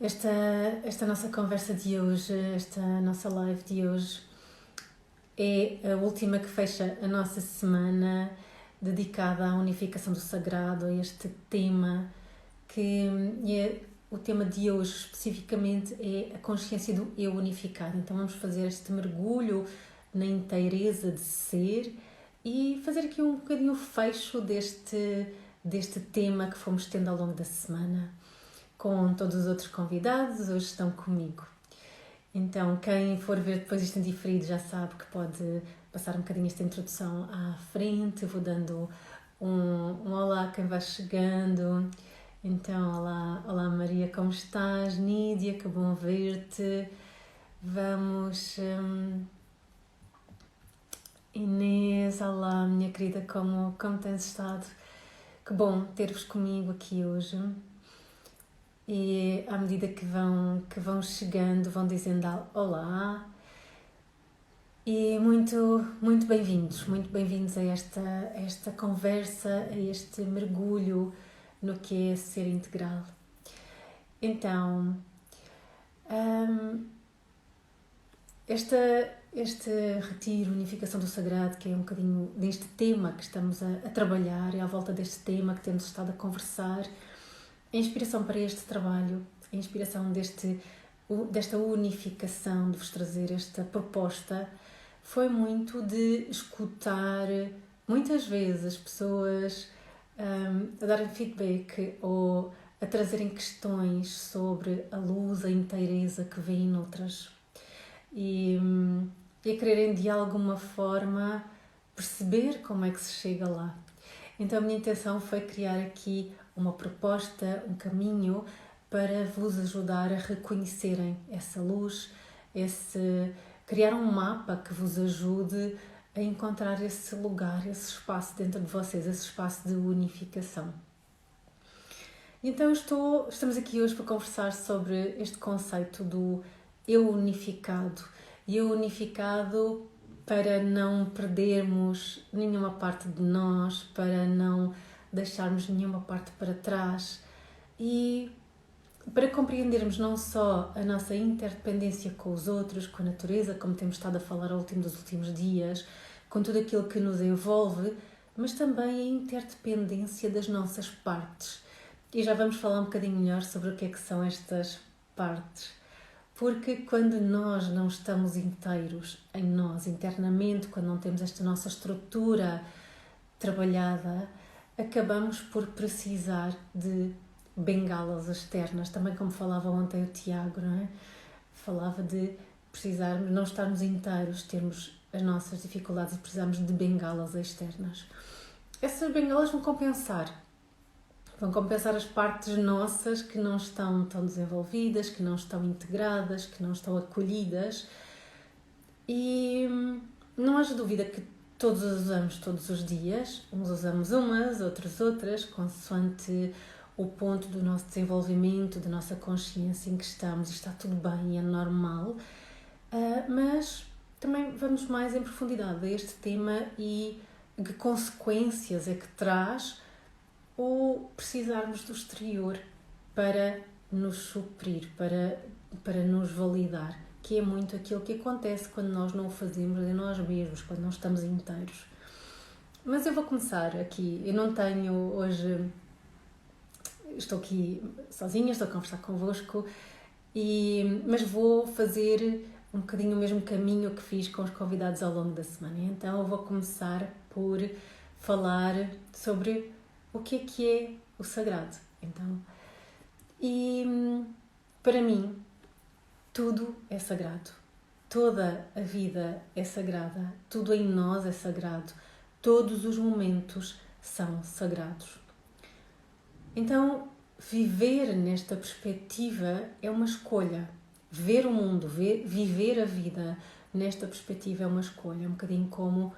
Esta, esta nossa conversa de hoje, esta nossa live de hoje, é a última que fecha a nossa semana dedicada à unificação do sagrado, a este tema que é o tema de hoje especificamente é a consciência do eu unificado. Então vamos fazer este mergulho na inteireza de ser e fazer aqui um bocadinho o fecho deste tema que fomos tendo ao longo da semana com todos os outros convidados. Hoje estão comigo. Então, quem for ver depois isto em diferido já sabe que pode passar um bocadinho esta introdução à frente. Eu vou dando um olá a quem vai chegando. Então, olá Maria, como estás? Nídia, que bom ver-te. Vamos... Inês, olá minha querida, como tens estado? Que bom ter-vos comigo aqui hoje. E à medida que vão chegando, vão dizendo olá. E muito bem-vindos a esta conversa, a este mergulho no que é ser integral. Então, este retiro, unificação do sagrado, que é um bocadinho deste tema que estamos a trabalhar, é à volta deste tema que temos estado a conversar. A inspiração para este trabalho, a inspiração desta unificação, de vos trazer esta proposta, foi muito de escutar muitas vezes pessoas a darem feedback ou a trazerem questões sobre a luz, a inteireza que vem noutras e a quererem de alguma forma perceber como é que se chega lá. Então a minha intenção foi criar aqui uma proposta, um caminho para vos ajudar a reconhecerem essa luz, criar um mapa que vos ajude a encontrar esse lugar, esse espaço dentro de vocês, esse espaço de unificação. Então estamos aqui hoje para conversar sobre este conceito do eu unificado. E eu unificado para não perdermos nenhuma parte de nós, para não deixarmos nenhuma parte para trás e para compreendermos não só a nossa interdependência com os outros, com a natureza, como temos estado a falar ao longo dos últimos dias, com tudo aquilo que nos envolve, mas também a interdependência das nossas partes. E já vamos falar um bocadinho melhor sobre o que é que são estas partes. Porque quando nós não estamos inteiros em nós, internamente, quando não temos esta nossa estrutura trabalhada, acabamos por precisar de bengalas externas. Também como falava ontem o Tiago, não é? Falava de precisarmos, não estarmos inteiros, termos as nossas dificuldades e precisarmos de bengalas externas. Essas bengalas vão compensar as partes nossas que não estão tão desenvolvidas, que não estão integradas, que não estão acolhidas. E não haja dúvida que todos as usamos todos os dias. Uns usamos umas, outras, consoante o ponto do nosso desenvolvimento, da nossa consciência em que estamos. E está tudo bem, é normal. Mas também vamos mais em profundidade a este tema e que consequências é que traz ou precisarmos do exterior para nos suprir, para nos validar, que é muito aquilo que acontece quando nós não o fazemos em nós mesmos, quando não estamos inteiros. Mas eu vou começar aqui. Eu não tenho hoje... Estou aqui sozinha, estou a conversar convosco, mas vou fazer um bocadinho o mesmo caminho que fiz com os convidados ao longo da semana. Então eu vou começar por falar sobre o que é o sagrado. Então, e para mim, tudo é sagrado. Toda a vida é sagrada. Tudo em nós é sagrado. Todos os momentos são sagrados. Então, viver nesta perspectiva é uma escolha. Ver o mundo, viver a vida nesta perspectiva é uma escolha. É um bocadinho como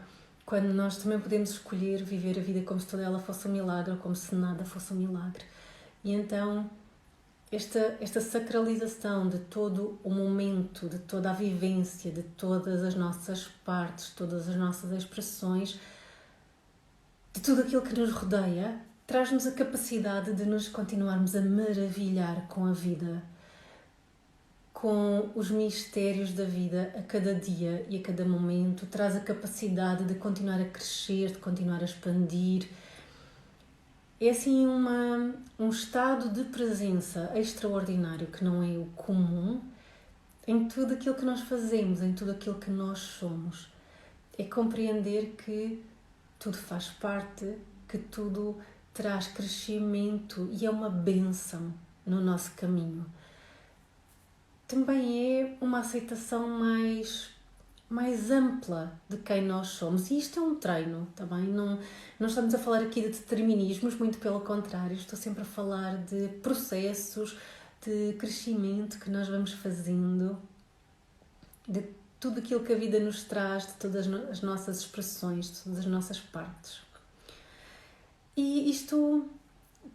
quando nós também podemos escolher viver a vida como se toda ela fosse um milagre ou como se nada fosse um milagre. E então, esta sacralização de todo o momento, de toda a vivência, de todas as nossas partes, todas as nossas expressões, de tudo aquilo que nos rodeia, traz-nos a capacidade de nos continuarmos a maravilhar com a vida. com os mistérios da vida a cada dia e a cada momento, traz a capacidade de continuar a crescer, de continuar a expandir. É assim um estado de presença extraordinário que não é o comum em tudo aquilo que nós fazemos, em tudo aquilo que nós somos. É compreender que tudo faz parte, que tudo traz crescimento e é uma bênção no nosso caminho. Também é uma aceitação mais ampla de quem nós somos. E isto é um treino, tá bem? Não estamos a falar aqui de determinismos, muito pelo contrário. Estou sempre a falar de processos, de crescimento que nós vamos fazendo, de tudo aquilo que a vida nos traz, de todas as nossas expressões, de todas as nossas partes. E isto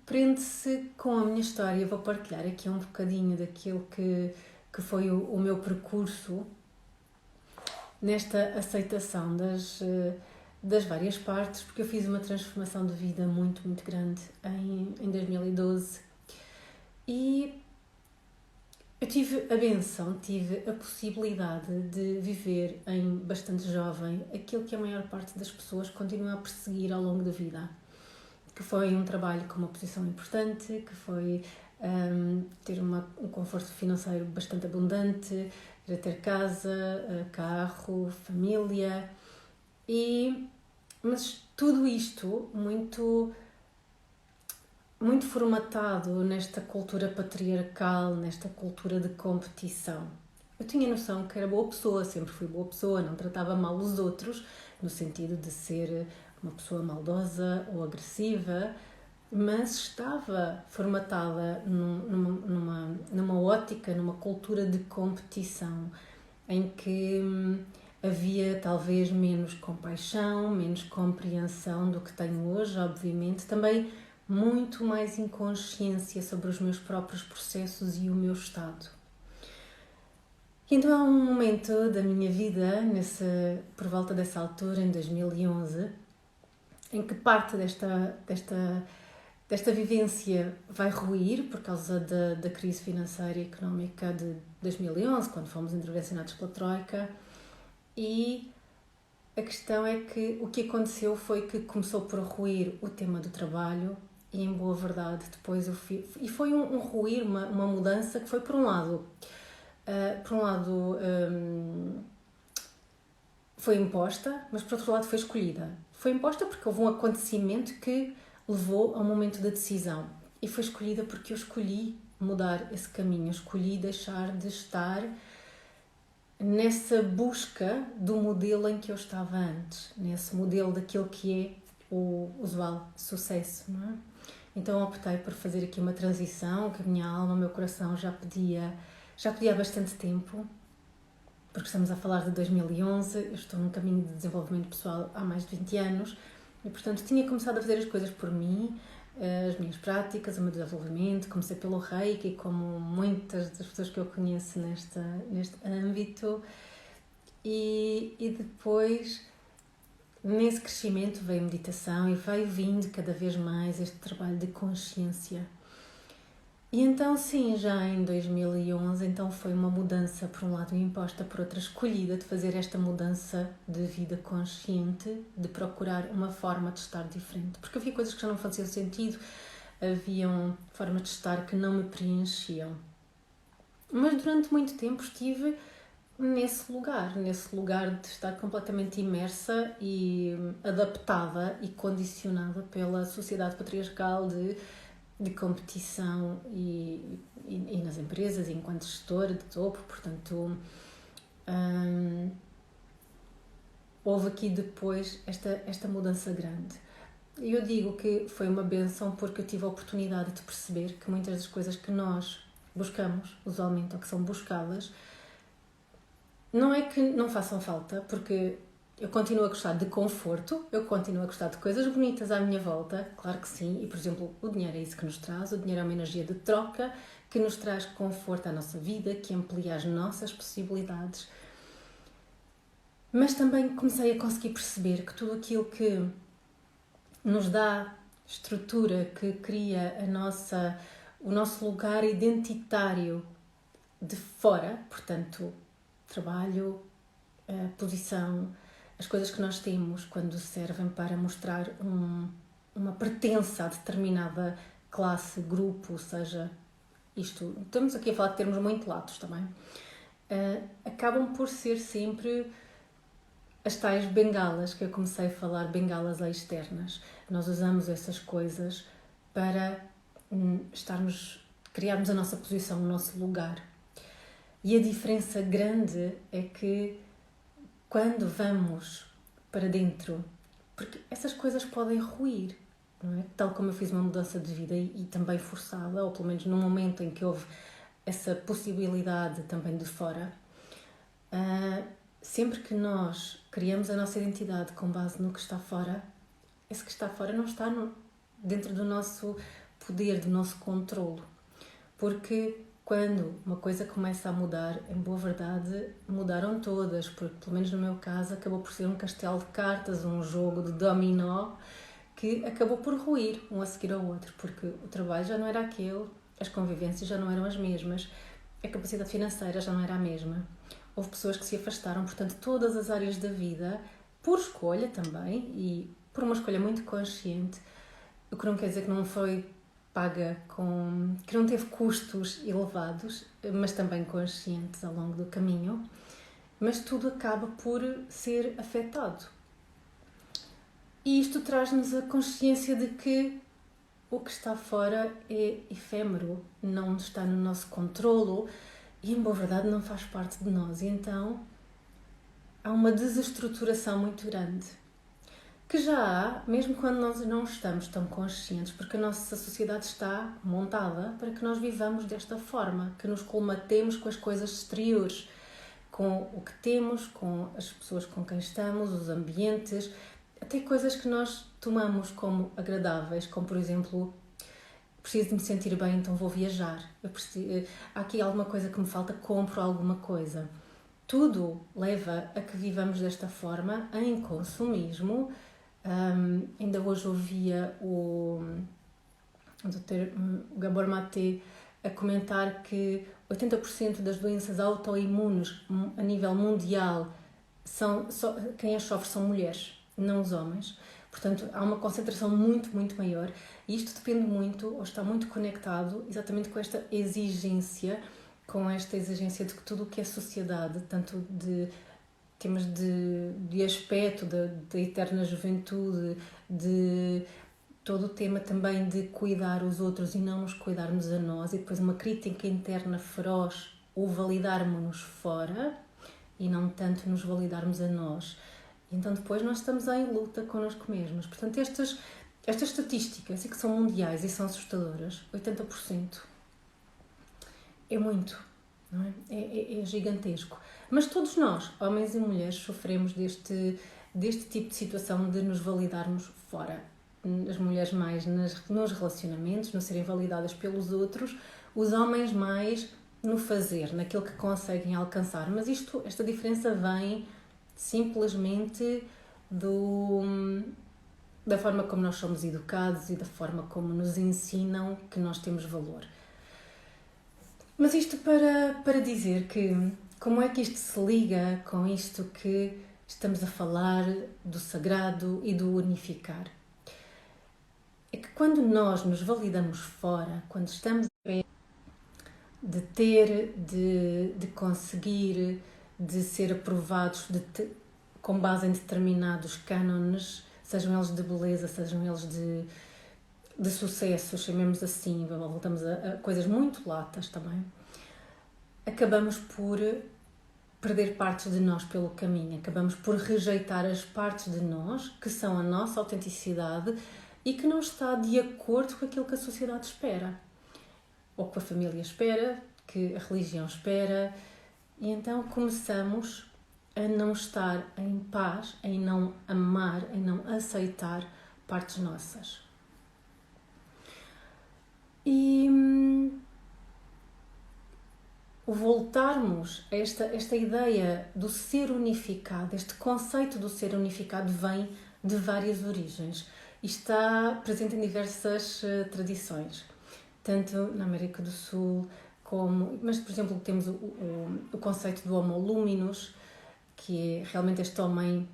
prende-se com a minha história. Eu vou partilhar aqui um bocadinho daquilo que foi o meu percurso nesta aceitação das várias partes, porque eu fiz uma transformação de vida muito, muito grande em 2012 e eu tive a benção, tive a possibilidade de viver em bastante jovem aquilo que a maior parte das pessoas continua a perseguir ao longo da vida, que foi um trabalho com uma posição importante, que foi ter um conforto financeiro bastante abundante, ter casa, carro, família, mas tudo isto muito, muito formatado nesta cultura patriarcal, nesta cultura de competição. Eu tinha noção que era boa pessoa, sempre fui boa pessoa, não tratava mal os outros, no sentido de ser uma pessoa maldosa ou agressiva, mas estava formatada numa ótica, numa cultura de competição, em que havia talvez menos compaixão, menos compreensão do que tenho hoje, obviamente, também muito mais inconsciência sobre os meus próprios processos e o meu estado. Então há um momento da minha vida, por volta dessa altura, em 2011, em que parte desta vivência vai ruir por causa da crise financeira e económica de 2011, quando fomos intervencionados pela Troika, e a questão é que o que aconteceu foi que começou por ruir o tema do trabalho e, em boa verdade, depois e foi um ruir, uma mudança que foi por um lado foi imposta, mas por outro lado foi escolhida. Foi imposta porque houve um acontecimento que levou a um momento da decisão e foi escolhida porque eu escolhi mudar esse caminho, eu escolhi deixar de estar nessa busca do modelo em que eu estava antes, nesse modelo daquilo que é o usual sucesso, não é? Então optei por fazer aqui uma transição que a minha alma, o meu coração já pedia há bastante tempo, porque estamos a falar de 2011, eu estou num caminho de desenvolvimento pessoal há mais de 20 anos e, portanto, tinha começado a fazer as coisas por mim, as minhas práticas, o meu desenvolvimento. Comecei pelo Reiki, como muitas das pessoas que eu conheço neste âmbito, e depois, nesse crescimento, veio a meditação e veio vindo cada vez mais este trabalho de consciência. E então, sim, já em 2011, então foi uma mudança, por um lado imposta, por outra escolhida, de fazer esta mudança de vida consciente, de procurar uma forma de estar diferente. Porque havia coisas que já não faziam sentido, haviam formas de estar que não me preenchiam. Mas durante muito tempo estive nesse lugar de estar completamente imersa e adaptada e condicionada pela sociedade patriarcal de competição e nas empresas, enquanto gestora de topo. Portanto, houve aqui depois esta mudança grande. E eu digo que foi uma benção porque eu tive a oportunidade de perceber que muitas das coisas que nós buscamos, usualmente, ou que são buscadas, não é que não façam falta, porque eu continuo a gostar de conforto, eu continuo a gostar de coisas bonitas à minha volta, claro que sim, e por exemplo, o dinheiro é isso que nos traz, o dinheiro é uma energia de troca que nos traz conforto à nossa vida, que amplia as nossas possibilidades. Mas também comecei a conseguir perceber que tudo aquilo que nos dá estrutura, que cria o nosso lugar identitário de fora, portanto, trabalho, posição, as coisas que nós temos quando servem para mostrar uma pertença a determinada classe, grupo, seja isto, estamos aqui a falar de termos muito latos também, acabam por ser sempre as tais bengalas, que eu comecei a falar, bengalas externas. Nós usamos essas coisas para criarmos a nossa posição, o nosso lugar. E a diferença grande é que quando vamos para dentro, porque essas coisas podem ruir, não é? Tal como eu fiz uma mudança de vida e também forçada, ou pelo menos no momento em que houve essa possibilidade também de fora, sempre que nós criamos a nossa identidade com base no que está fora, esse que está fora não está dentro do nosso poder, do nosso controlo. Porque quando uma coisa começa a mudar, em boa verdade, mudaram todas, porque pelo menos no meu caso acabou por ser um castelo de cartas, um jogo de dominó, que acabou por ruir um a seguir ao outro, porque o trabalho já não era aquele, as convivências já não eram as mesmas, a capacidade financeira já não era a mesma. Houve pessoas que se afastaram, portanto, todas as áreas da vida, por escolha também, e por uma escolha muito consciente, o que não quer dizer que não foi paga que não teve custos elevados, mas também conscientes ao longo do caminho, mas tudo acaba por ser afetado. E isto traz-nos a consciência de que o que está fora é efêmero, não está no nosso controlo e, em boa verdade, não faz parte de nós. E então há uma desestruturação muito grande, que já há, mesmo quando nós não estamos tão conscientes, porque a nossa sociedade está montada para que nós vivamos desta forma, que nos colmatemos com as coisas exteriores, com o que temos, com as pessoas com quem estamos, os ambientes, até coisas que nós tomamos como agradáveis, como por exemplo, preciso de me sentir bem, então vou viajar. Há aqui alguma coisa que me falta, compro alguma coisa. Tudo leva a que vivamos desta forma, em consumismo. Ainda hoje ouvia o Dr. Gabor Maté a comentar que 80% das doenças autoimunes a nível mundial quem as sofre são mulheres, não os homens. Portanto, há uma concentração muito, muito maior e isto depende muito, ou está muito conectado exatamente com esta exigência de que tudo o que é sociedade, tanto de temas de aspecto, da eterna juventude, de todo o tema também de cuidar os outros e não nos cuidarmos a nós, e depois uma crítica interna feroz, o validarmos-nos fora e não tanto nos validarmos a nós. E então depois nós estamos em luta connosco mesmos. Portanto, estas estatísticas, e que são mundiais e são assustadoras, 80%, é muito, não é? É gigantesco. Mas todos nós, homens e mulheres, sofremos deste tipo de situação de nos validarmos fora. As mulheres mais nos relacionamentos, no serem validadas pelos outros, os homens mais no fazer, naquilo que conseguem alcançar. Mas esta diferença vem simplesmente da forma como nós somos educados e da forma como nos ensinam que nós temos valor. Mas isto para dizer que como é que isto se liga com isto que estamos a falar do sagrado e do unificar? É que quando nós nos validamos fora, quando estamos de ter, de conseguir, de ser aprovados com base em determinados cânones, sejam eles de beleza, sejam eles de sucesso, chamemos assim, voltamos a coisas muito latas também, acabamos por perder partes de nós pelo caminho, acabamos por rejeitar as partes de nós que são a nossa autenticidade e que não está de acordo com aquilo que a sociedade espera, ou que a família espera, que a religião espera, e então começamos a não estar em paz, em não amar, em não aceitar partes nossas. E voltarmos a esta ideia do ser unificado, este conceito do ser unificado vem de várias origens e está presente em diversas tradições, tanto na América do Sul, Mas, por exemplo, temos o conceito do Homo Luminus, que é realmente este homem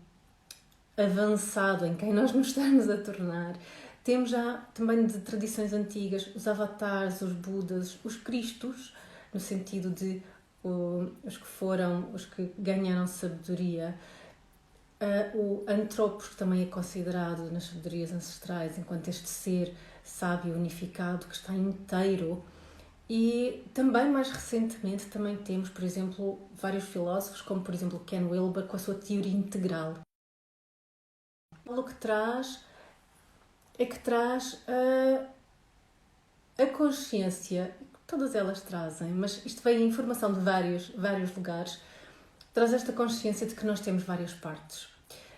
avançado em quem nós nos estamos a tornar. Temos já também de tradições antigas os avatares, os budas, os cristos, no sentido de os que ganharam sabedoria. O Antropos, que também é considerado nas sabedorias ancestrais enquanto este ser sábio unificado que está inteiro. E também, mais recentemente, também temos, por exemplo, vários filósofos, como por exemplo Ken Wilber, com a sua teoria integral. O que traz é que traz a consciência, todas elas trazem, mas isto vem em informação de vários lugares, traz esta consciência de que nós temos várias partes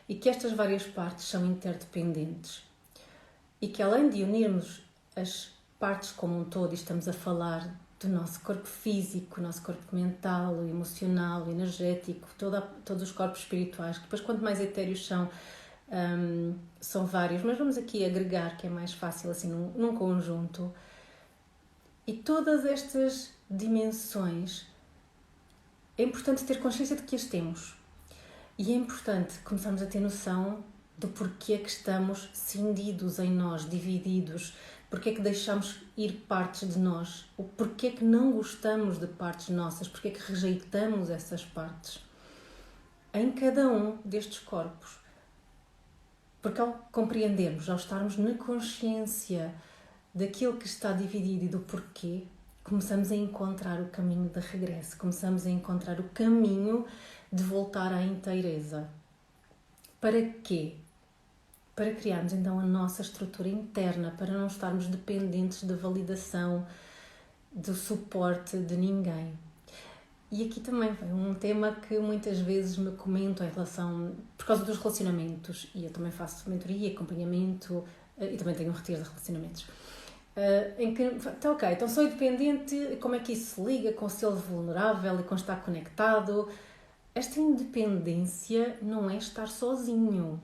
e que estas várias partes são interdependentes e que, além de unirmos as partes como um todo, e estamos a falar do nosso corpo físico, nosso corpo mental, emocional, energético, todos os corpos espirituais, que depois quanto mais etéreos são vários, mas vamos aqui agregar, que é mais fácil assim num conjunto. E todas estas dimensões é importante ter consciência de que as temos. E é importante começarmos a ter noção do porquê que estamos cindidos em nós, divididos, porquê que deixamos ir partes de nós, ou porquê que não gostamos de partes nossas, porquê que rejeitamos essas partes em cada um destes corpos. Porque ao compreendermos, ao estarmos na consciência daquilo que está dividido e do porquê, começamos a encontrar o caminho de regresso, começamos a encontrar o caminho de voltar à inteireza. Para quê? Para criarmos então a nossa estrutura interna, para não estarmos dependentes da validação, do suporte de ninguém. E aqui também vem um tema que muitas vezes me comentam em relação, por causa dos relacionamentos, e eu também faço mentoria, acompanhamento, e também tenho um retiro de relacionamentos, em que, então sou independente, como é que isso se liga com o selo vulnerável e com estar conectado? Esta independência não é estar sozinho.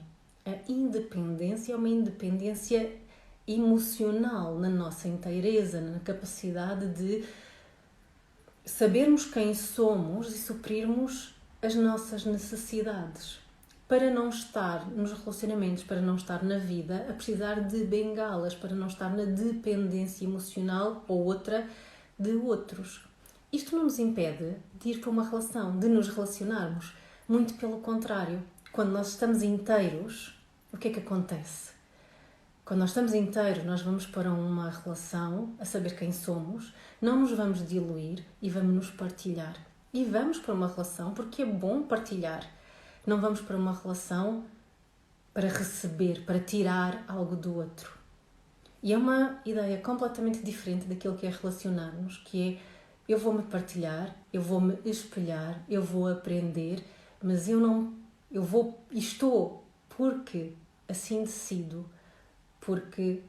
A independência é uma independência emocional, na nossa inteireza, na capacidade de sabermos quem somos e suprirmos as nossas necessidades. Para não estar nos relacionamentos, para não estar na vida a precisar de bengalas, para não estar na dependência emocional ou outra de outros. Isto não nos impede de ir para uma relação, de nos relacionarmos. Muito pelo contrário. Quando nós estamos inteiros, o que é que acontece? Quando nós estamos inteiros, nós vamos para uma relação a saber quem somos, não nos vamos diluir e vamos nos partilhar. E vamos para uma relação porque é bom partilhar. Não vamos para uma relação para receber, para tirar algo do outro. E é uma ideia completamente diferente daquilo que é relacionar-nos, que é eu vou-me partilhar, eu vou-me espelhar, eu vou aprender, mas estou porque assim decido, porque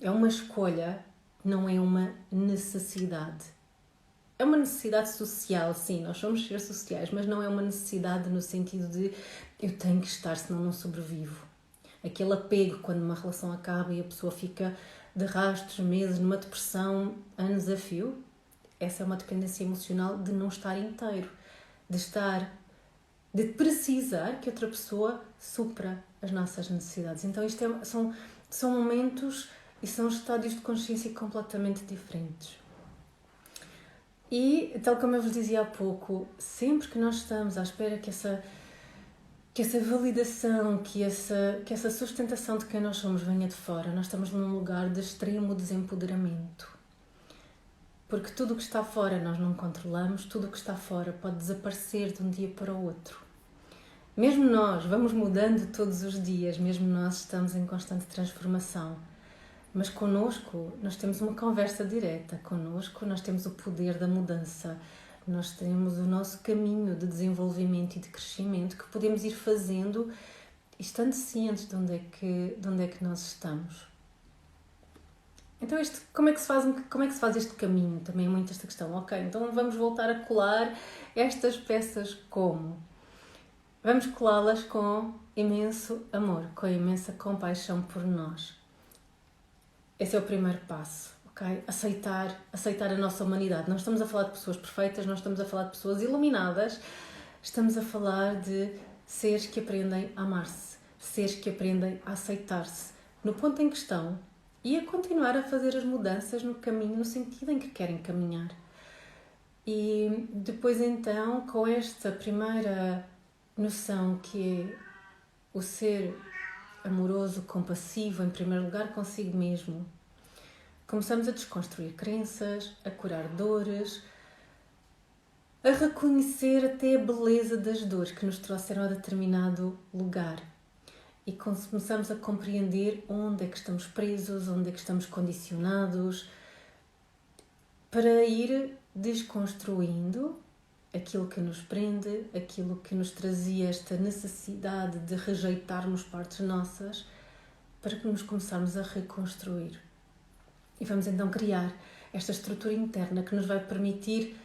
é uma escolha, não é uma necessidade. É uma necessidade social, sim, nós somos seres sociais, mas não é uma necessidade no sentido de eu tenho que estar, senão não sobrevivo. Aquele apego quando uma relação acaba e a pessoa fica de rastros, meses, numa depressão, anos a fio, essa é uma dependência emocional de não estar inteiro, de precisar que outra pessoa supra as nossas necessidades. Então isto são momentos e são estados de consciência completamente diferentes. E, tal como eu vos dizia há pouco, sempre que nós estamos à espera que essa validação, que essa sustentação de quem nós somos venha de fora, nós estamos num lugar de extremo desempoderamento. Porque tudo o que está fora nós não controlamos, tudo o que está fora pode desaparecer de um dia para o outro. Mesmo nós vamos mudando todos os dias, mesmo nós estamos em constante transformação. Mas connosco nós temos uma conversa direta, connosco nós temos o poder da mudança, nós temos o nosso caminho de desenvolvimento e de crescimento que podemos ir fazendo, estando cientes de onde é que nós estamos. Então como é que se faz este caminho? Também é muito esta questão. Ok, então vamos voltar a colar estas peças como? Vamos colá-las com imenso amor, com imensa compaixão por nós. Esse é o primeiro passo. ok? Aceitar a nossa humanidade. Não estamos a falar de pessoas perfeitas, não estamos a falar de pessoas iluminadas, estamos a falar de seres que aprendem a amar-se, seres que aprendem a aceitar-se no ponto em que estão e a continuar a fazer as mudanças no caminho, no sentido em que querem caminhar. E depois então, com esta primeira noção que é o ser amoroso, compassivo, em primeiro lugar consigo mesmo, começamos a desconstruir crenças, a curar dores, a reconhecer até a beleza das dores que nos trouxeram a determinado lugar. E começamos a compreender onde é que estamos presos, onde é que estamos condicionados, para ir desconstruindo aquilo que nos prende, aquilo que nos trazia esta necessidade de rejeitarmos partes nossas, para que nos começarmos a reconstruir. E vamos então criar esta estrutura interna que nos vai permitir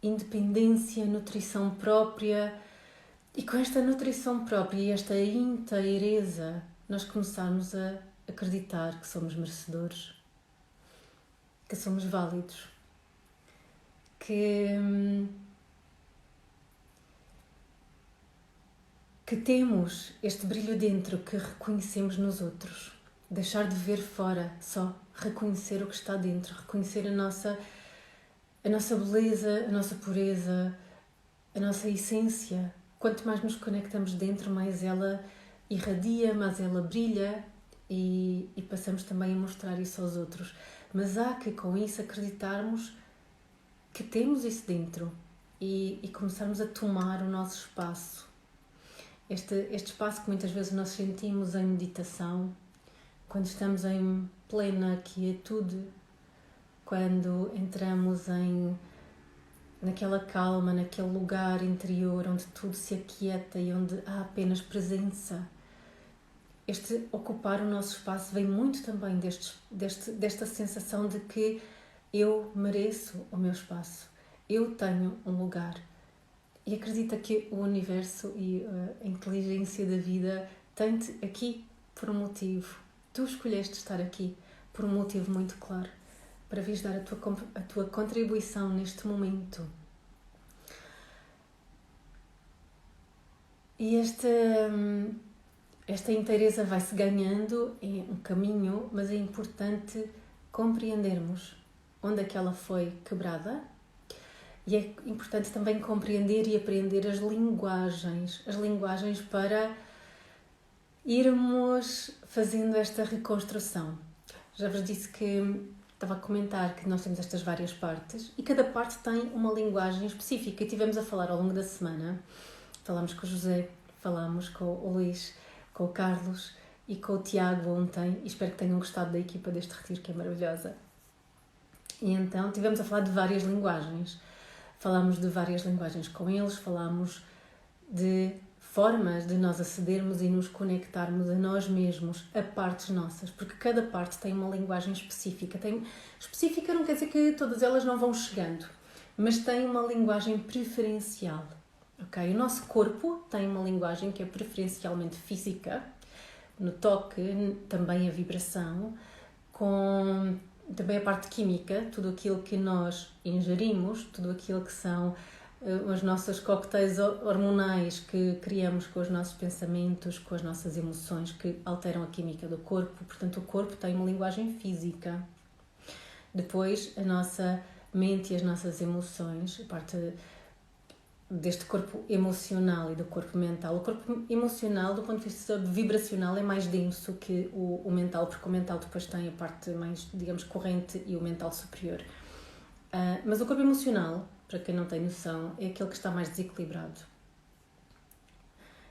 independência, nutrição própria. E com esta nutrição própria e esta inteireza, nós começarmos a acreditar que somos merecedores, que somos válidos, que temos este brilho dentro que reconhecemos nos outros. Deixar de ver fora, só reconhecer o que está dentro, reconhecer a nossa beleza, a nossa pureza, a nossa essência. Quanto mais nos conectamos dentro, mais ela irradia, mais ela brilha e passamos também a mostrar isso aos outros. Mas há que com isso acreditarmos que temos isso dentro e começarmos a tomar o nosso espaço. Este espaço que muitas vezes nós sentimos em meditação, quando estamos em plena quietude, quando entramos naquela calma, naquele lugar interior onde tudo se aquieta e onde há apenas presença. Este ocupar o nosso espaço vem muito também desta sensação de que eu mereço o meu espaço, eu tenho um lugar. E acredita que o universo e a inteligência da vida tem-te aqui por um motivo. Tu escolheste estar aqui por um motivo muito claro, para vires dar a tua contribuição neste momento. E esta inteireza vai-se ganhando em um caminho, mas é importante compreendermos onde é que ela foi quebrada. E é importante também compreender e aprender as linguagens para irmos fazendo esta reconstrução. Já vos disse que estava a comentar que nós temos estas várias partes e cada parte tem uma linguagem específica. E tivemos a falar ao longo da semana, falámos com o José, falámos com o Luís, com o Carlos e com o Tiago ontem, e espero que tenham gostado da equipa deste retiro, que é maravilhosa. E então tivemos a falar de várias linguagens. Falámos de várias linguagens com eles, falámos de formas de nós acedermos e nos conectarmos a nós mesmos, a partes nossas, porque cada parte tem uma linguagem específica. Específica não quer dizer que todas elas não vão chegando, mas tem uma linguagem preferencial. Okay? O nosso corpo tem uma linguagem que é preferencialmente física, no toque, também a vibração, com também a parte química, tudo aquilo que nós ingerimos, tudo aquilo que são os nossos coquetéis hormonais que criamos com os nossos pensamentos, com as nossas emoções, que alteram a química do corpo. Portanto, o corpo tem uma linguagem física. Depois, a nossa mente e as nossas emoções, a parte deste corpo emocional e do corpo mental. O corpo emocional, do ponto de vista vibracional, é mais denso que o mental, porque o mental depois tem a parte mais, digamos, corrente e o mental superior. Mas o corpo emocional, para quem não tem noção, é aquele que está mais desequilibrado.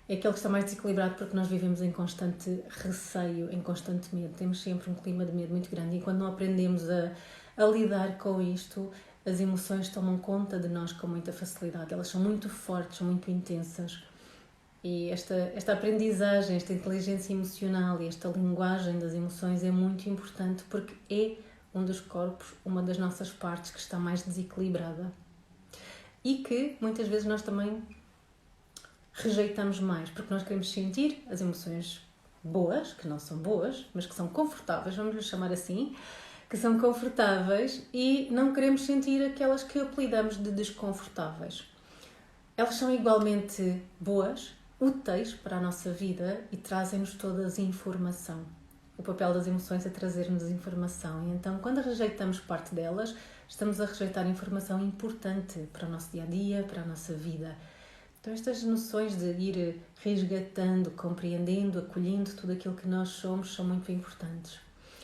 É aquele que está mais desequilibrado porque nós vivemos em constante receio, em constante medo. Temos sempre um clima de medo muito grande e quando não aprendemos a lidar com isto, as emoções tomam conta de nós com muita facilidade. Elas são muito fortes, são muito intensas. E esta aprendizagem, esta inteligência emocional e esta linguagem das emoções é muito importante porque é um dos corpos, uma das nossas partes que está mais desequilibrada. E que muitas vezes nós também rejeitamos mais, porque nós queremos sentir as emoções boas, que não são boas, mas que são confortáveis, vamos lhes chamar assim, que são confortáveis e não queremos sentir aquelas que apelidamos de desconfortáveis. Elas são igualmente boas, úteis para a nossa vida e trazem-nos toda a informação. O papel das emoções é trazer-nos informação e então quando rejeitamos parte delas, estamos a rejeitar informação importante para o nosso dia-a-dia, para a nossa vida. Então estas noções de ir resgatando, compreendendo, acolhendo tudo aquilo que nós somos são muito importantes.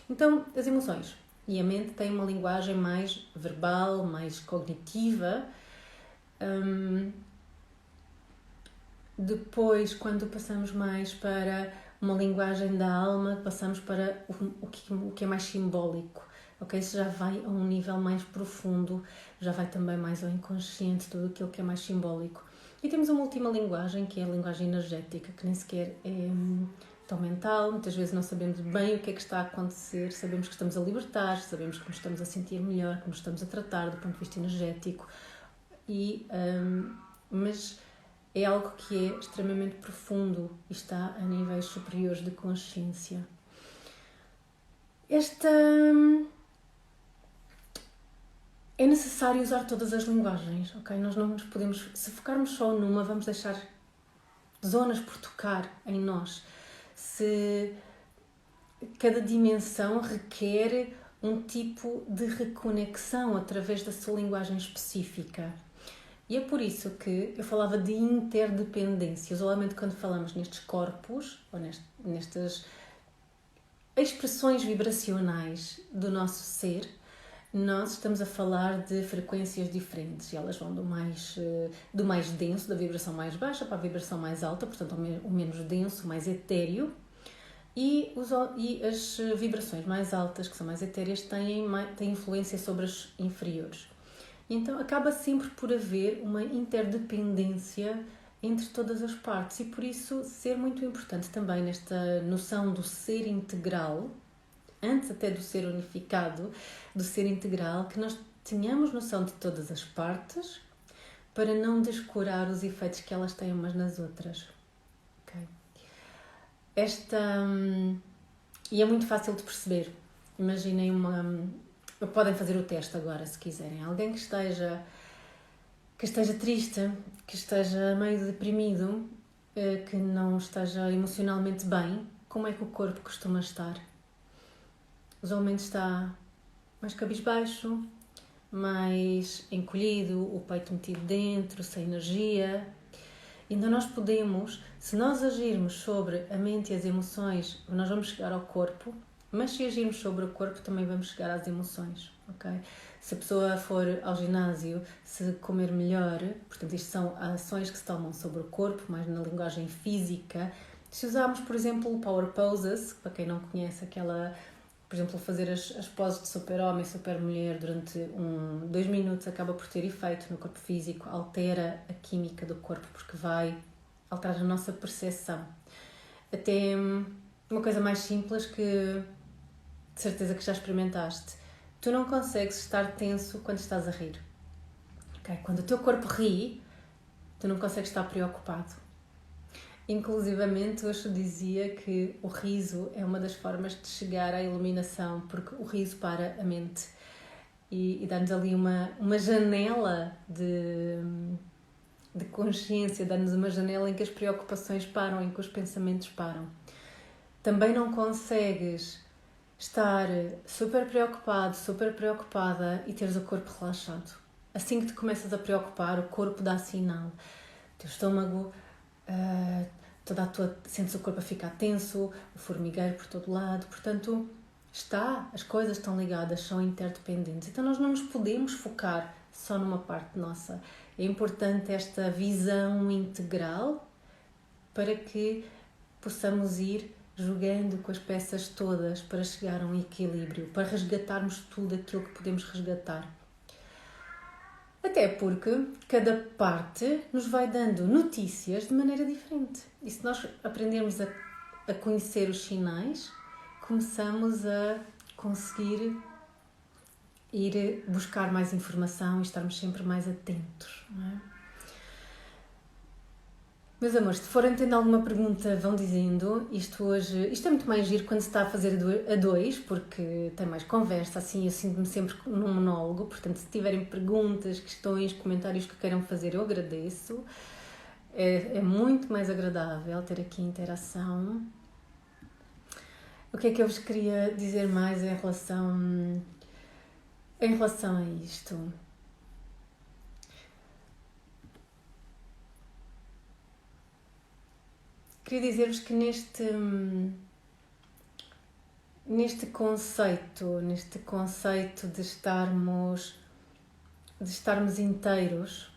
Então as emoções e a mente têm uma linguagem mais verbal, mais cognitiva. Depois, quando passamos mais para uma linguagem da alma, passamos para o que é mais simbólico. Ok? Isso já vai a um nível mais profundo, já vai também mais ao inconsciente, tudo aquilo que é mais simbólico. E temos uma última linguagem, que é a linguagem energética, que nem sequer é tão mental. Muitas vezes não sabemos bem o que é que está a acontecer, sabemos que estamos a libertar, sabemos que nos estamos a sentir melhor, que nos estamos a tratar do ponto de vista energético. Mas é algo que é extremamente profundo e está a níveis superiores de consciência. É necessário usar todas as linguagens, ok? Nós não nos podemos... Se focarmos só numa, vamos deixar zonas por tocar em nós. Se cada dimensão requer um tipo de reconexão através da sua linguagem específica. E é por isso que eu falava de interdependência. Usualmente quando falamos nestes corpos, ou nestas expressões vibracionais do nosso ser, nós estamos a falar de frequências diferentes e elas vão do mais denso, da vibração mais baixa para a vibração mais alta, portanto o menos denso, mais etéreo, e as vibrações mais altas, que são mais etéreas, têm influência sobre as inferiores. Então acaba sempre por haver uma interdependência entre todas as partes e por isso ser muito importante também nesta noção do ser integral, antes até do ser unificado, do ser integral, que nós tenhamos noção de todas as partes para não descurar os efeitos que elas têm umas nas outras. Okay? E é muito fácil de perceber. Imaginem podem fazer o teste agora, se quiserem. Alguém que esteja triste, que esteja meio deprimido, que não esteja emocionalmente bem, como é que o corpo costuma estar? Usualmente está mais cabisbaixo, mais encolhido, o peito metido dentro, sem energia. Então nós podemos, se nós agirmos sobre a mente e as emoções, nós vamos chegar ao corpo, mas se agirmos sobre o corpo também vamos chegar às emoções, ok? Se a pessoa for ao ginásio, se comer melhor, portanto isto são ações que se tomam sobre o corpo, mais na linguagem física. Se usarmos, por exemplo, Power Poses, para quem não conhece por exemplo, fazer as poses de super-homem e super-mulher durante 2 minutos acaba por ter efeito no corpo físico, altera a química do corpo porque vai alterar a nossa percepção. Até uma coisa mais simples que de certeza que já experimentaste. Tu não consegues estar tenso quando estás a rir. Okay? Quando o teu corpo ri, tu não consegues estar preocupado. Inclusivamente, hoje eu dizia que o riso é uma das formas de chegar à iluminação, porque o riso para a mente e dá-nos ali uma janela de consciência, dá-nos uma janela em que as preocupações param, em que os pensamentos param. Também não consegues estar super preocupado, super preocupada e teres o corpo relaxado. Assim que te começas a preocupar, o corpo dá sinal. O teu estômago... sentes o corpo a ficar tenso, o formigueiro por todo lado, portanto as coisas estão ligadas, são interdependentes, então nós não nos podemos focar só numa parte nossa. É importante esta visão integral para que possamos ir jogando com as peças todas para chegar a um equilíbrio, para resgatarmos tudo aquilo que podemos resgatar. Até porque cada parte nos vai dando notícias de maneira diferente. E se nós aprendermos a conhecer os sinais, começamos a conseguir ir buscar mais informação e estarmos sempre mais atentos. Não é? Meus amores, se forem tendo alguma pergunta, vão dizendo. Isto é muito mais giro quando se está a fazer a dois, porque tem mais conversa, assim, eu sinto-me sempre num monólogo. Portanto, se tiverem perguntas, questões, comentários que queiram fazer, eu agradeço. É muito mais agradável ter aqui interação. O que é que eu vos queria dizer mais em relação a isto? Queria dizer-vos que neste conceito de estarmos inteiros,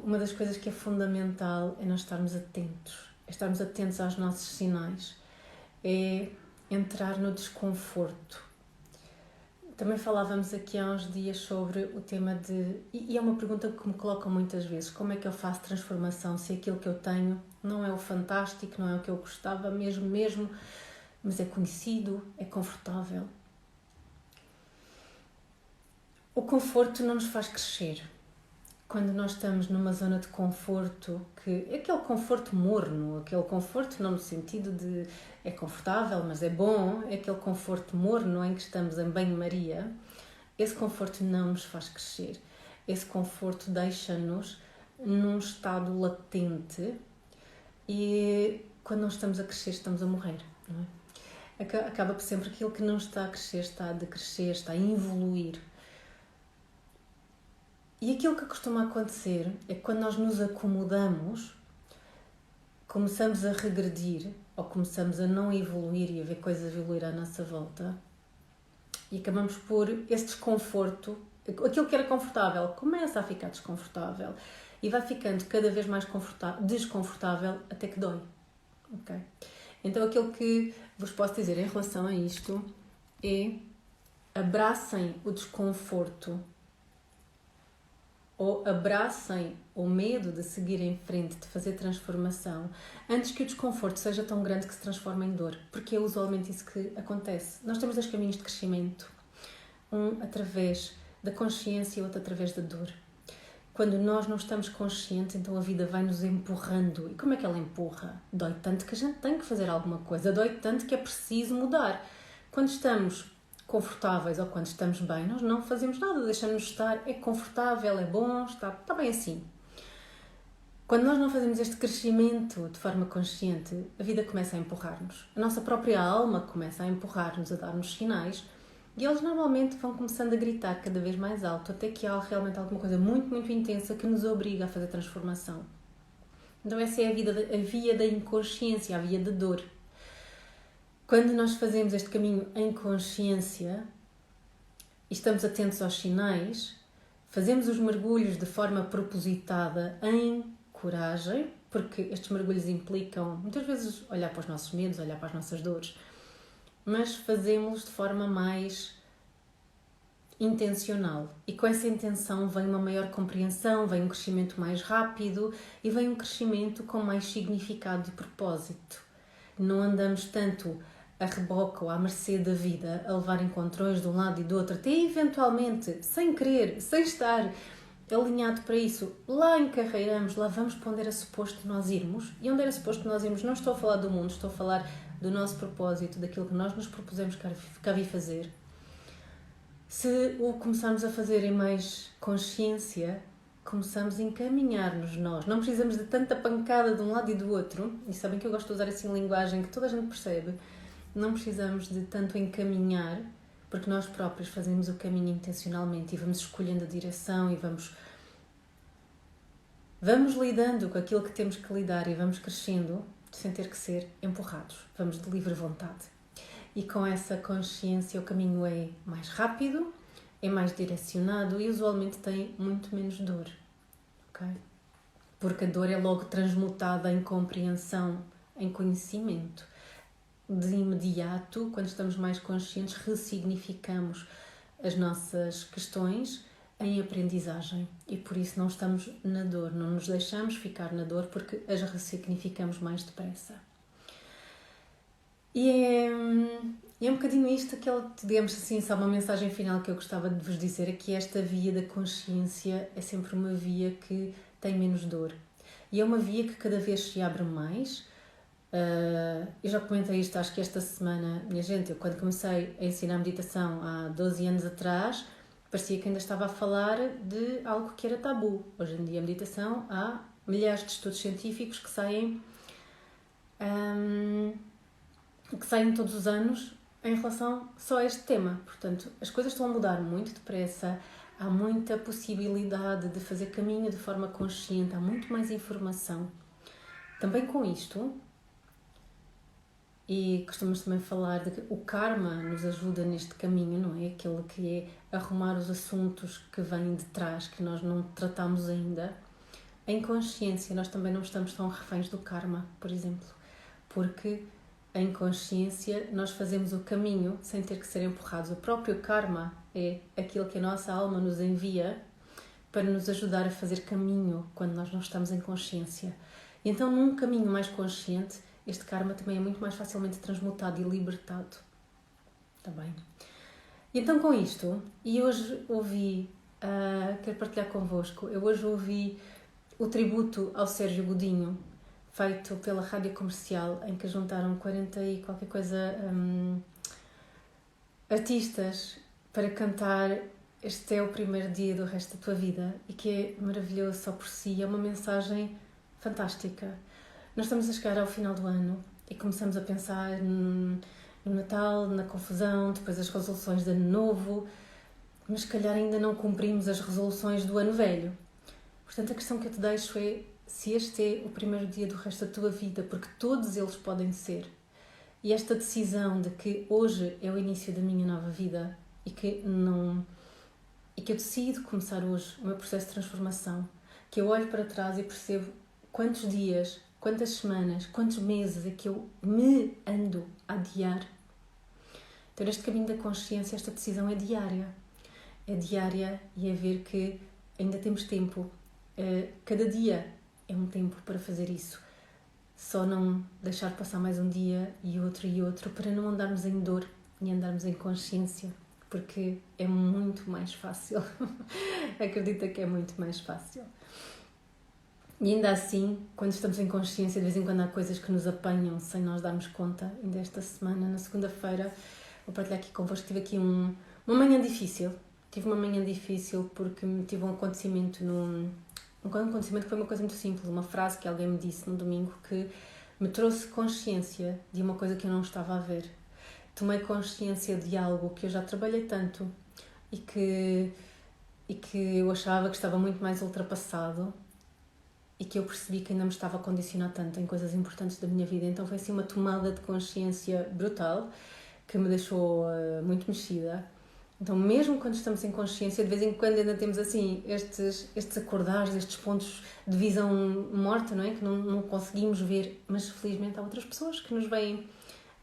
uma das coisas que é fundamental é nós estarmos atentos. É estarmos atentos aos nossos sinais. É entrar no desconforto. Também falávamos aqui há uns dias sobre o tema e é uma pergunta que me colocam muitas vezes: como é que eu faço transformação se aquilo que eu tenho não é o fantástico, não é o que eu gostava mesmo, mas é conhecido, é confortável? O conforto não nos faz crescer. Quando nós estamos numa zona de conforto, que é aquele conforto morno, aquele conforto não no sentido de é confortável, mas é bom, é aquele conforto morno em que estamos em banho-maria, esse conforto não nos faz crescer. Esse conforto deixa-nos num estado latente e quando nós estamos a crescer, estamos a morrer, não é? Acaba por sempre aquilo que não está a crescer, está a decrescer, está a evoluir. E aquilo que costuma acontecer é que quando nós nos acomodamos, começamos a regredir ou começamos a não evoluir e a ver coisas evoluir à nossa volta e acabamos por esse desconforto, aquilo que era confortável começa a ficar desconfortável e vai ficando cada vez mais desconfortável até que dói. Okay? Então aquilo que vos posso dizer em relação a isto é: abracem o desconforto ou abracem o medo de seguir em frente, de fazer transformação, antes que o desconforto seja tão grande que se transforme em dor, porque é usualmente isso que acontece. Nós temos dois caminhos de crescimento, um através da consciência e outro através da dor. Quando nós não estamos conscientes, então a vida vai nos empurrando. E como é que ela empurra? Dói tanto que a gente tem que fazer alguma coisa, dói tanto que é preciso mudar. Quando estamos confortáveis ou quando estamos bem, nós não fazemos nada, deixamos estar, é confortável, é bom, está bem assim. Quando nós não fazemos este crescimento de forma consciente, a vida começa a empurrar-nos. A nossa própria alma começa a empurrar-nos, a dar-nos sinais, e eles normalmente vão começando a gritar cada vez mais alto, até que há realmente alguma coisa muito, muito intensa que nos obriga a fazer transformação. Então essa é a via da inconsciência, a via da dor. Quando nós fazemos este caminho em consciência e estamos atentos aos sinais, fazemos os mergulhos de forma propositada, em coragem, porque estes mergulhos implicam, muitas vezes, olhar para os nossos medos, olhar para as nossas dores, mas fazemos-los de forma mais intencional. E com essa intenção vem uma maior compreensão, vem um crescimento mais rápido e vem um crescimento com mais significado e propósito. Não andamos tanto a reboque ou à mercê da vida, a levar encontrões de um lado e do outro, até eventualmente, sem querer, sem estar alinhado para isso, lá encarreiramos, lá vamos para onde era suposto nós irmos. E onde era suposto nós irmos, não estou a falar do mundo, estou a falar do nosso propósito, daquilo que nós nos propusemos cá vir fazer. Se o começarmos a fazer em mais consciência, começamos a encaminhar-nos nós. Não precisamos de tanta pancada de um lado e do outro. E sabem que eu gosto de usar assim linguagem que toda a gente percebe. Não precisamos de tanto encaminhar, porque nós próprios fazemos o caminho intencionalmente e vamos escolhendo a direção e vamos lidando com aquilo que temos que lidar e vamos crescendo sem ter que ser empurrados. Vamos de livre vontade. E com essa consciência o caminho é mais rápido, é mais direcionado e usualmente tem muito menos dor. Okay? Porque a dor é logo transmutada em compreensão, em conhecimento. De imediato, quando estamos mais conscientes, ressignificamos as nossas questões em aprendizagem e por isso não estamos na dor, não nos deixamos ficar na dor porque as ressignificamos mais depressa. E é um bocadinho isto digamos assim, só uma mensagem final que eu gostava de vos dizer, é que esta via da consciência é sempre uma via que tem menos dor. E é uma via que cada vez se abre mais. Eu já comentei isto, acho que esta semana, minha gente, eu quando comecei a ensinar meditação há 12 anos atrás, parecia que ainda estava a falar de algo que era tabu. Hoje em dia, a meditação, há milhares de estudos científicos que saem todos os anos em relação só a este tema. Portanto, as coisas estão a mudar muito depressa, há muita possibilidade de fazer caminho de forma consciente, há muito mais informação. Também com isto, e costumamos também falar de que o karma nos ajuda neste caminho, não é? Aquele que é arrumar os assuntos que vêm de trás, que nós não tratamos ainda. Em consciência, nós também não estamos tão reféns do karma, por exemplo, porque em consciência nós fazemos o caminho sem ter que ser empurrados. O próprio karma é aquilo que a nossa alma nos envia para nos ajudar a fazer caminho quando nós não estamos em consciência. E então, num caminho mais consciente, este karma também é muito mais facilmente transmutado e libertado. Está bem? E então, com isto, e hoje quero partilhar convosco, eu hoje ouvi o tributo ao Sérgio Godinho, feito pela Rádio Comercial, em que juntaram 40 e qualquer coisa artistas para cantar Este é o primeiro dia do resto da tua vida, e que é maravilhoso só por si, é uma mensagem fantástica. Nós estamos a chegar ao final do ano e começamos a pensar no Natal, na confusão, depois as resoluções de ano novo, mas se calhar ainda não cumprimos as resoluções do ano velho. Portanto, a questão que eu te deixo é se este é o primeiro dia do resto da tua vida, porque todos eles podem ser. E esta decisão de que hoje é o início da minha nova vida e que eu decido começar hoje o meu processo de transformação, que eu olho para trás e percebo quantos dias, quantas semanas, quantos meses é que eu me ando a adiar. Então, neste caminho da consciência, esta decisão é diária. É diária e é ver que ainda temos tempo. Cada dia é um tempo para fazer isso. Só não deixar passar mais um dia e outro para não andarmos em dor e andarmos em consciência, porque é muito mais fácil. Acredita que é muito mais fácil. E ainda assim, quando estamos em consciência, de vez em quando há coisas que nos apanham sem nós darmos conta. Ainda esta semana, na segunda-feira, vou partilhar aqui convosco, tive aqui uma manhã difícil. Tive uma manhã difícil porque tive um acontecimento que foi uma coisa muito simples, uma frase que alguém me disse no domingo que me trouxe consciência de uma coisa que eu não estava a ver. Tomei consciência de algo que eu já trabalhei tanto e que eu achava que estava muito mais ultrapassado e que eu percebi que ainda me estava a condicionar tanto em coisas importantes da minha vida. Então foi assim uma tomada de consciência brutal que me deixou muito mexida. Então, mesmo quando estamos em consciência, de vez em quando ainda temos assim estes acordares, estes pontos de visão morta, não é? Que não conseguimos ver, mas felizmente há outras pessoas que nos vêm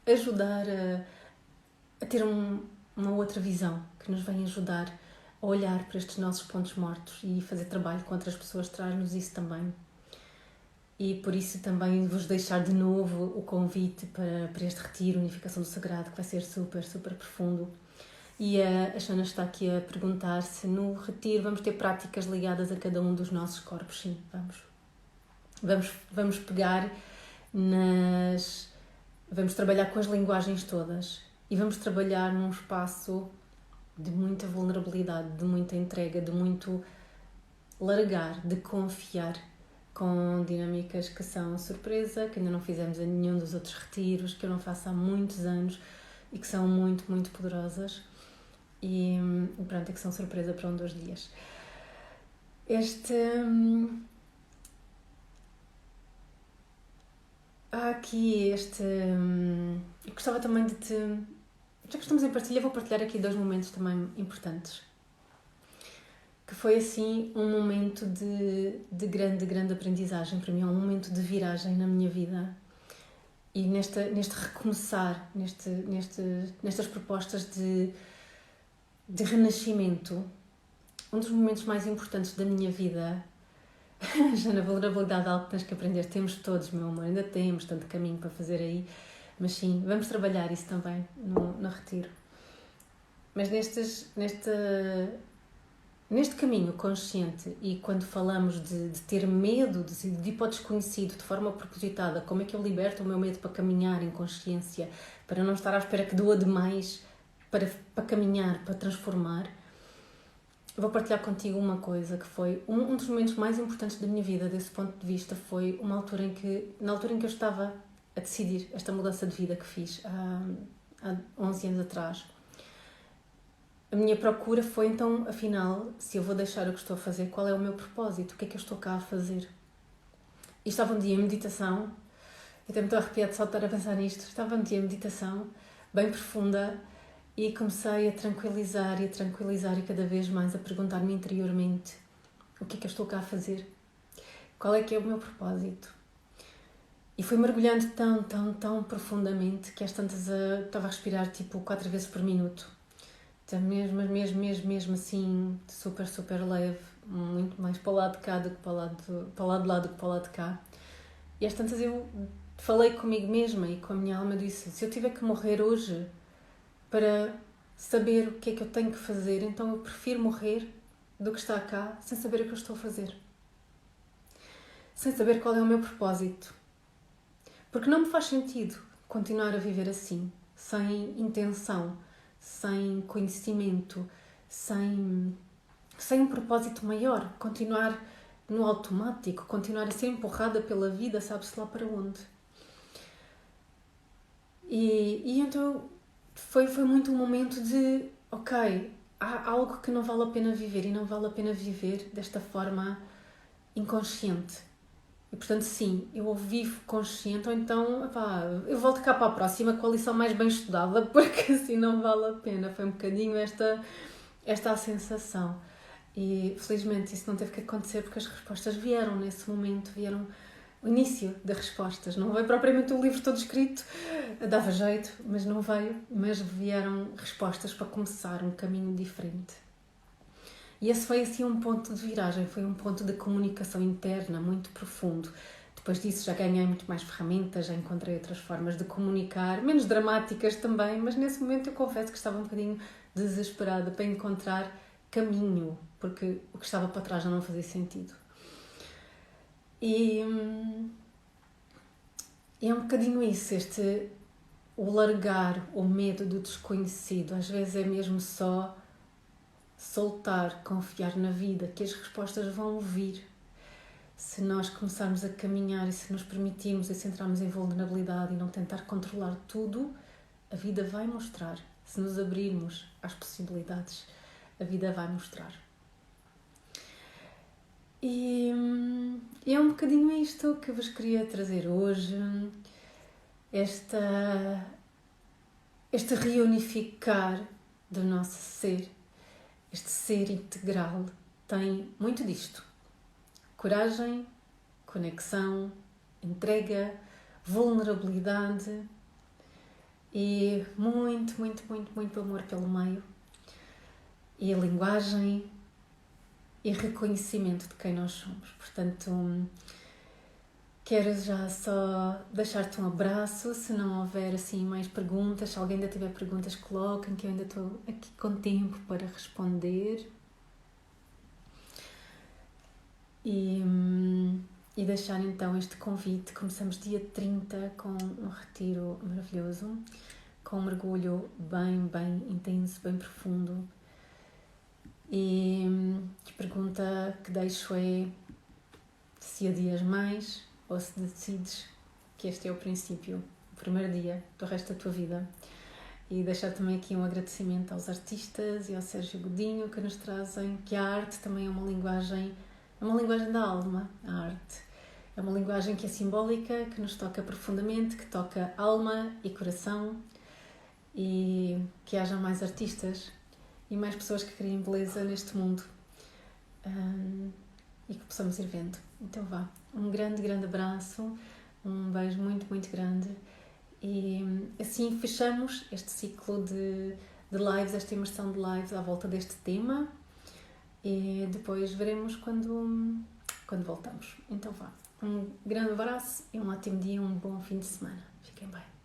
ajudar a ter uma outra visão, que nos vêm ajudar a olhar para estes nossos pontos mortos, e fazer trabalho com outras pessoas traz-nos isso também. E por isso também vos deixar de novo o convite para este retiro, Unificação do Sagrado, que vai ser super, super profundo. E a Xana está aqui a perguntar se no retiro vamos ter práticas ligadas a cada um dos nossos corpos. Sim, vamos. Vamos pegar Vamos trabalhar com as linguagens todas e vamos trabalhar num espaço de muita vulnerabilidade, de muita entrega, de muito largar, de confiar, com dinâmicas que são surpresa, que ainda não fizemos em nenhum dos outros retiros, que eu não faço há muitos anos e que são muito, muito poderosas. E pronto, é que são surpresa para 2 dias. Há aqui eu gostava também de já que estamos em partilha, vou partilhar aqui 2 momentos também importantes. Que foi assim um momento de grande aprendizagem para mim, um momento de viragem na minha vida. E neste recomeçar, nestas propostas de renascimento, um dos momentos mais importantes da minha vida, já na vulnerabilidade, algo que tens que aprender, temos todos, meu amor, ainda temos tanto caminho para fazer aí, Mas sim, vamos trabalhar isso também no retiro. Mas neste caminho consciente, e quando falamos de ter medo, de ir para o desconhecido de forma propositada, como é que eu liberto o meu medo para caminhar em consciência, para não estar à espera que doa demais para caminhar, para transformar, vou partilhar contigo uma coisa que foi um dos momentos mais importantes da minha vida, desse ponto de vista, foi na altura em que eu estava a decidir esta mudança de vida que fiz há 11 anos atrás. A minha procura foi então, afinal, se eu vou deixar o que estou a fazer, qual é o meu propósito? O que é que eu estou cá a fazer? E estava um dia em meditação, eu até me estou arrepiada só de estar a pensar nisto, estava um dia em meditação, bem profunda, e comecei a tranquilizar e cada vez mais a perguntar-me interiormente o que é que eu estou cá a fazer? Qual é que é o meu propósito? E fui mergulhando tão profundamente que às tantas estava a respirar tipo 4 vezes por minuto. Então, mesmo assim, super leve, muito mais para o lado de cá do que para o lado de lá do que para o lado de cá. E às tantas eu falei comigo mesma e com a minha alma, disse: se eu tiver que morrer hoje para saber o que é que eu tenho que fazer, então eu prefiro morrer do que estar cá sem saber o que eu estou a fazer. Sem saber qual é o meu propósito. Porque não me faz sentido continuar a viver assim, sem intenção, sem conhecimento, sem um propósito maior, continuar no automático, continuar a ser empurrada pela vida, sabe-se lá para onde. E então foi muito um momento de, ok, há algo que não vale a pena viver e não vale a pena viver desta forma inconsciente. E portanto, sim, eu vivo consciente, ou então, eu volto cá para a próxima com a lição mais bem estudada, porque assim não vale a pena. Foi um bocadinho esta a sensação. E felizmente isso não teve que acontecer, porque as respostas vieram nesse momento, vieram o início das respostas. Não veio propriamente o livro todo escrito, dava jeito, mas não veio. Mas vieram respostas para começar um caminho diferente. E esse foi assim um ponto de viragem, foi um ponto de comunicação interna muito profundo. Depois disso já ganhei muito mais ferramentas, já encontrei outras formas de comunicar, menos dramáticas também, mas nesse momento eu confesso que estava um bocadinho desesperada para encontrar caminho, porque o que estava para trás já não fazia sentido. E é um bocadinho isso, o largar o medo do desconhecido. Às vezes é mesmo só soltar, confiar na vida, que as respostas vão vir. Se nós começarmos a caminhar e se nos permitirmos e se entrarmos em vulnerabilidade e não tentar controlar tudo, a vida vai mostrar. Se nos abrirmos às possibilidades, a vida vai mostrar. E é um bocadinho isto que vos queria trazer hoje. Este reunificar do nosso ser. Este ser integral tem muito disto. Coragem, conexão, entrega, vulnerabilidade e muito amor pelo meio. E a linguagem e reconhecimento de quem nós somos. Portanto, quero já só deixar-te um abraço. Se não houver assim mais perguntas, se alguém ainda tiver perguntas, coloquem, que eu ainda estou aqui com tempo para responder. E deixar então este convite. Começamos dia 30 com um retiro maravilhoso, com um mergulho bem intenso, bem profundo. E a pergunta que deixo é se adias mais ou se decides que este é o princípio, o primeiro dia do resto da tua vida. E deixar também aqui um agradecimento aos artistas e ao Sérgio Godinho que nos trazem que a arte também é uma linguagem da alma, a arte. É uma linguagem que é simbólica, que nos toca profundamente, que toca alma e coração, e que haja mais artistas e mais pessoas que criem beleza neste mundo, e que possamos ir vendo. Então vá, um grande abraço, um beijo muito grande, e assim fechamos este ciclo de lives, esta imersão de lives à volta deste tema, e depois veremos quando voltamos. Então vá, um grande abraço e um ótimo dia, um bom fim de semana. Fiquem bem.